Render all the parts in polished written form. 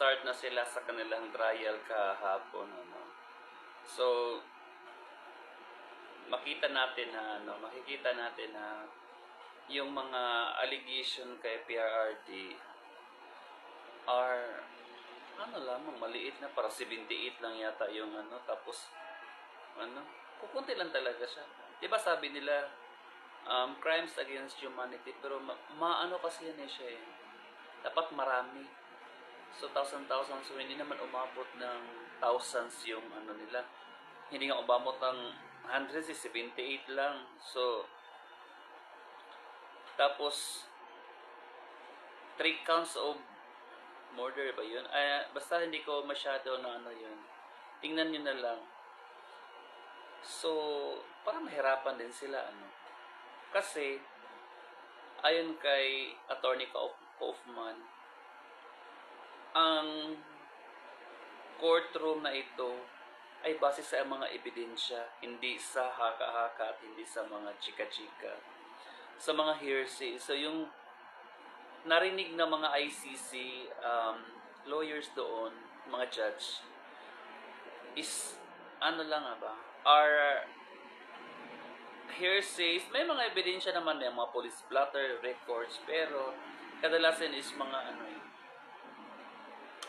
nag-start na sila sa kanilang trial kahapon. Ano. So, makikita natin na yung mga allegation kay PRRD are lamang maliit na, para 78 lang yata yung tapos kukunti lang talaga siya. 'Di ba sabi nila crimes against humanity, pero maano kasi yan siya eh. Dapat marami. So thousands, so hindi naman umabot ng thousands yung nila. Hindi nga umabot ng hundreds, 78 lang. So tapos 3 counts of murder ba yun? Basta hindi ko masyado na yun. Tingnan nyo na lang. So, parang mahirapan din sila. Kasi, ayon kay Attorney Kaufman, ang courtroom na ito ay base sa mga ebidensya, hindi sa haka-haka at hindi sa mga chika-chika, sa mga hearsay. So, yung narinig na mga ICC lawyers doon, mga judge, is are hearsays. May mga ebidensya naman, may mga police blotter records, pero kadalasan is mga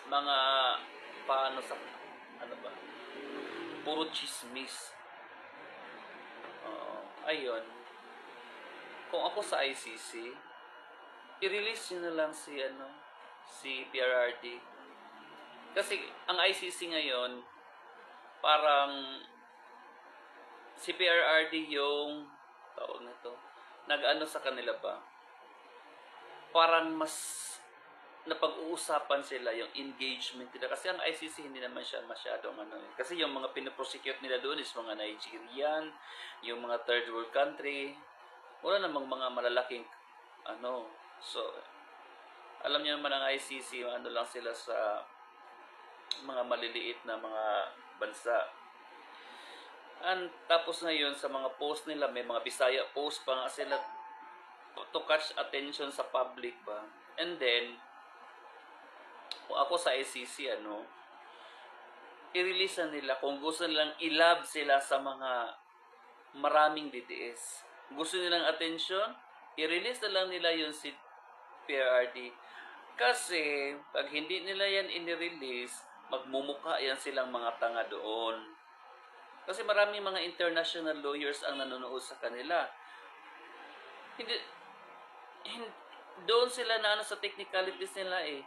mga paano sa puro chismis. Ayun, kung ako sa ICC, i-release nyo na lang si PRRD. Kasi ang ICC ngayon, parang si PRRD yung tawag na to, sa kanila ba? Parang mas napag-uusapan sila yung engagement nila. Kasi ang ICC hindi naman siya masyadong Kasi yung mga pinaprosecute nila doon is mga Nigerian, yung mga third world country. Wala namang mga malalaking So, alam niyo naman ang ICC, lang sila sa mga maliliit na mga bansa. And tapos ngayon, sa mga post nila, may mga Bisaya post pa nga sila to catch attention sa public ba. And then, kung ako sa ICC, i-release na nila kung gusto nilang i-love sila sa mga maraming DDS. Gusto nilang attention, i-release na lang nila yun si PRRD. Kasi, pag hindi nila yan in-release, magmumukha yan silang mga tanga doon. Kasi maraming mga international lawyers ang nanonood sa kanila. Hindi doon sila sa technicalities nila eh.